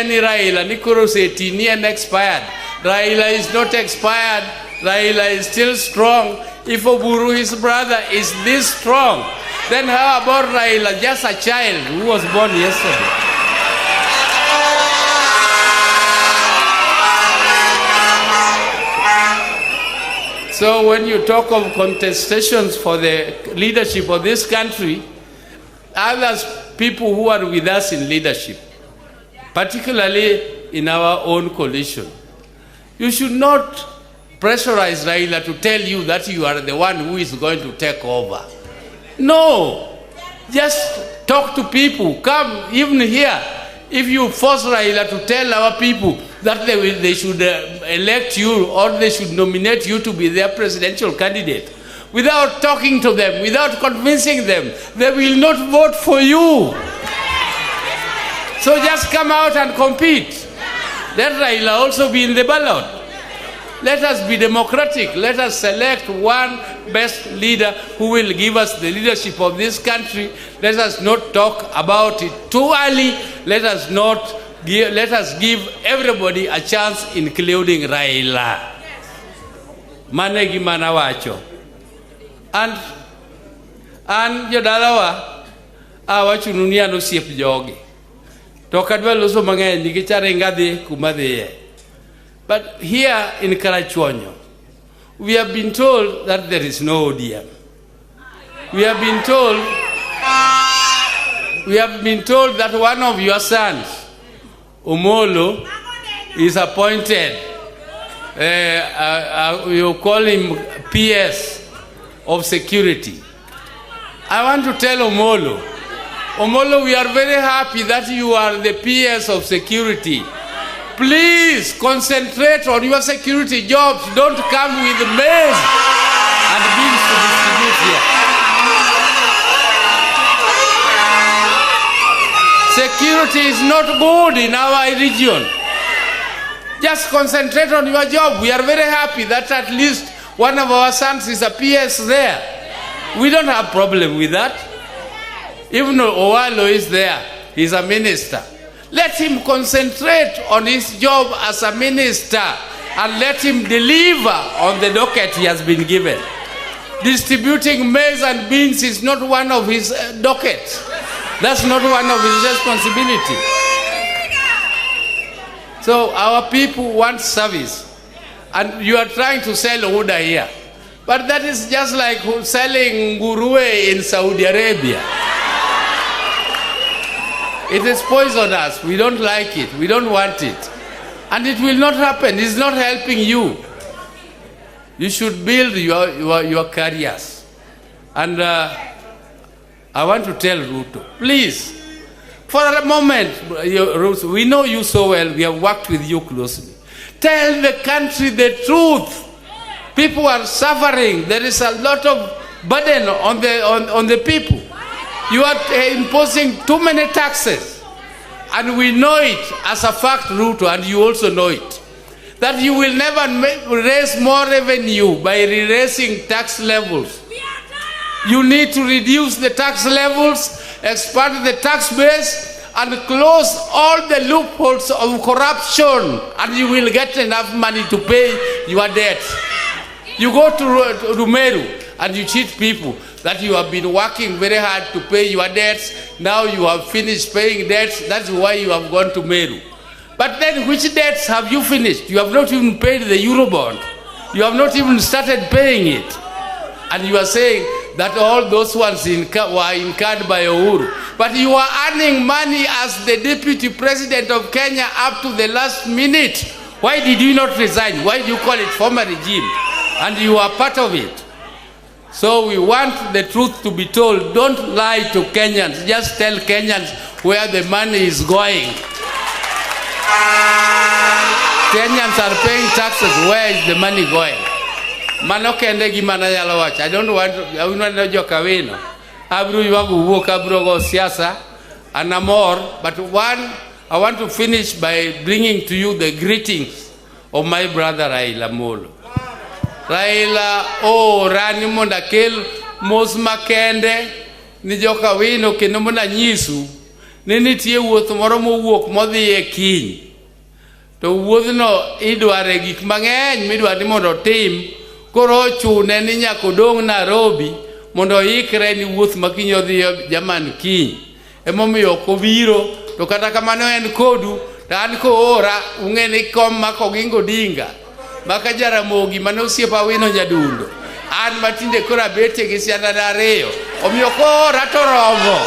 ni Raila nikoro setini and expired. Raila is not expired. Raila is still strong. If Oburu, his brother, is this strong, then how about Raila, just a child who was born yesterday? So when you talk of contestations for the leadership of this country, others, people who are with us in leadership, particularly in our own coalition, you should not pressurize Raila to tell you that you are the one who is going to take over. No, just talk to people. Come even here. If you force Raila to tell our people that they should elect you or they should nominate you to be their presidential candidate, without talking to them, without convincing them, they will not vote for you. So just come out and compete. Let Raila also be in the ballot. Let us be democratic. Let us select one best leader who will give us the leadership of this country. Let us not talk about it too early. Let us give everybody a chance, including Raila. Manegi manawacho. And jodalawa awacho nunia no siep jogi. Tokadwa loso mang'eny nikichare ngadi kumadhiye. But here in Karachuonyo, we have been told that there is no ODM. We have been told that one of your sons, Omolo, is appointed, you call him PS of security. I want to tell Omolo, we are very happy that you are the PS of security. Please concentrate on your security jobs. Don't come with maize and beans to distribute here. Security is not good in our region. Just concentrate on your job. We are very happy that at least one of our sons is a PS there. We don't have a problem with that. Even though Owalo is there, he's a minister. Let him concentrate on his job as a minister and let him deliver on the docket he has been given. Distributing maize and beans is not one of his dockets. That's not one of his responsibility. So our people want service. And you are trying to sell order here. But that is just like selling nguruwe in Saudi Arabia. It is poisonous. We don't like it. We don't want it. And it will not happen. It's not helping you. You should build your careers. And I want to tell Ruto, please, for a moment, Ruto, we know you so well. We have worked with you closely. Tell the country the truth. People are suffering. There is a lot of burden on the people. You are imposing too many taxes. And we know it as a fact, Ruto, and you also know it. That you will never raise more revenue by raising tax levels. You need to reduce the tax levels, expand the tax base, and close all the loopholes of corruption, and you will get enough money to pay your debts. You go to Rumeru and you cheat people that you have been working very hard to pay your debts. Now you have finished paying debts. That's why you have gone to Meru. But then which debts have you finished? You have not even paid the Eurobond. You have not even started paying it. And you are saying that all those ones were incurred by Uhuru. But you are earning money as the Deputy President of Kenya up to the last minute. Why did you not resign? Why do you call it former regime? And you are part of it. So we want the truth to be told. Don't lie to Kenyans. Just tell Kenyans where the money is going. Kenyans are paying taxes. Where is the money going? I don't want to Kawino. Abru Yagu woke Abrogo Siasa and more. But one, I want to finish by bringing to you the greetings of my brother Raila Molo. Raila, Rani Mondakel, Mosma Kende, Nijoka Wino, Kenomona Nisu, ni nitie wuoth moro mowuok modhi e kiny. To wuodhno idware gik mang'eny midwa ni mondo tim, koro chune ni nyaka odong' Nairobi mondo oikre ni wuoth makiny odhi Jerman kiny. Emomiyo ok obiro, to kata kamano en kodu, to an koora ung'e ni kom ma Oburu Odinga maka Jaramogi mane osiepa wino nyadundo. An matinde koro abete gi siandana ariyo, omiyo koora to romo.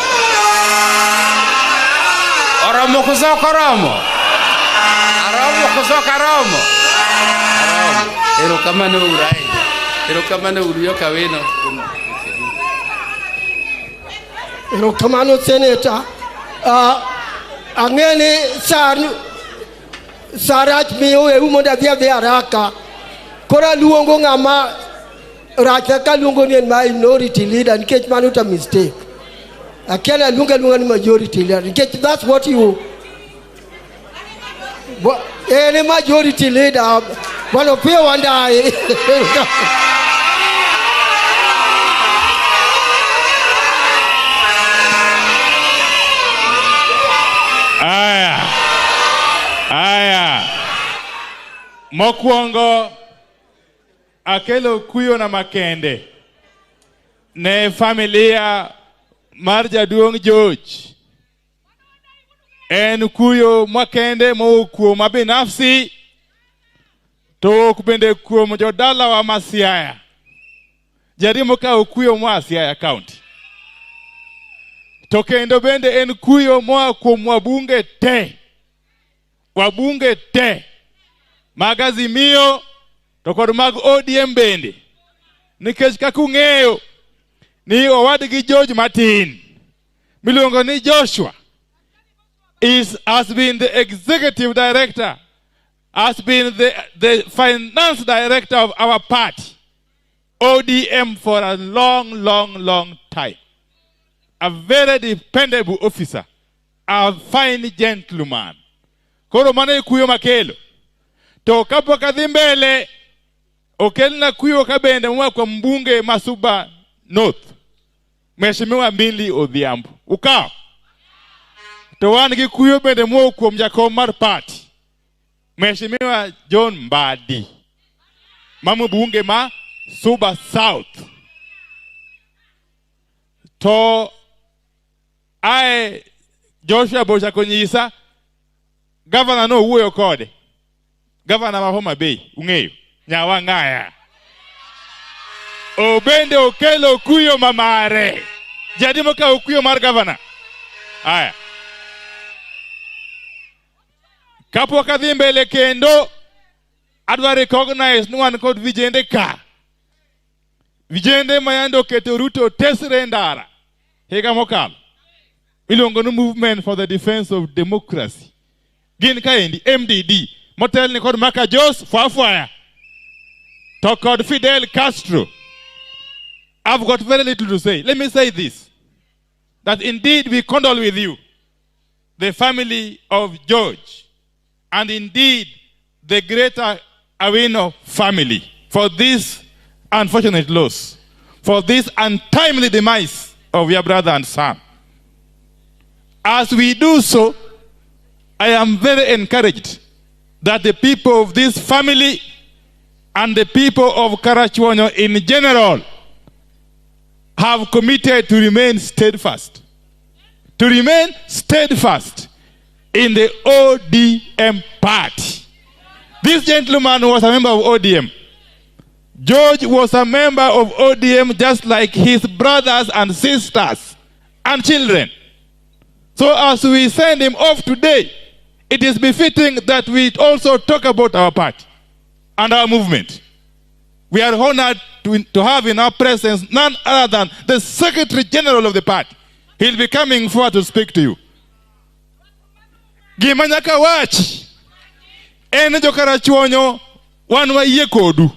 Oromo koso ok oromo? Aromo koso ok aromo? Aromo. Erokamano uru ahinya. Erokamano uru joka wino. Erokamano Senator. Ang'eni sarach miyo e mondo adhi haraka. Kora luongo ng'ama rach ka luongo ni en minority leader nikech mano ta mistake. Akiana luonga ni majority leader nikech that's what you any majority leader wano pia wandai. Aya. Mokwongo akelo kuyo na makende ne familia mar jaduong' George. En kuyo makende mokuo mabinafsi to kubende kuo jodala wa Masiaya. Jarimo ka okuyo mwa Siaya County. To kendo bende en kuyo mwa kuom wabunge te. Wabunge te. Magazimio to kod mag ODM bende. Nikech kakung'eyo ni owadgi George Martin miluongo ni Joshua has been the executive director, has been the finance director of our party, ODM, for a long time. A very dependable officer, a fine gentleman. Koro mane kuyo makelo. To kapo kadhi mbele, okelna kuyo kabende mwa kwa mbunge Masuba North. Mheshimiwa Milly Odhiambo. Ukao. To wan gi kuyo bende mwa kuom jakom mar party. Mheshimiwa John Mbadi. Mamu bunge ma Suba South. To Joshua Bosha Konyisa, governor no wuoyo kode. Governor ma Homa Bay, ung'eyo, Nyawang'aya. Obende okelo kuyo mamare. Jadimo ka okuyo mar governor. Aya. Kapo kadhi mbele kendo adwa recognize ni wan kod vijende ka. Vijende mayando keto Ruto tesre ndara. Higa mokalo. Iluongo ni Movement for the Defense of Democracy. Gin kaendi MDD. Motel ni kod Maka Jos Fafwaya. To kod Fidel Castro. I've got very little to say. Let me say this. That indeed we condole with you, the family of George, and indeed the greater Awino family, for this unfortunate loss, for this untimely demise of your brother and son. As we do so, I am very encouraged that the people of this family and the people of Karachuonyo in general have committed to remain steadfast. To remain steadfast in the ODM party. This gentleman was a member of ODM. George was a member of ODM just like his brothers and sisters and children. So as we send him off today, it is befitting that we also talk about our party and our movement. We are honored to have in our presence none other than the Secretary General of the party. He'll be coming forward to speak to you. Gimanyaka wach. Ene jo Karachuonyo wan wa yie kodu.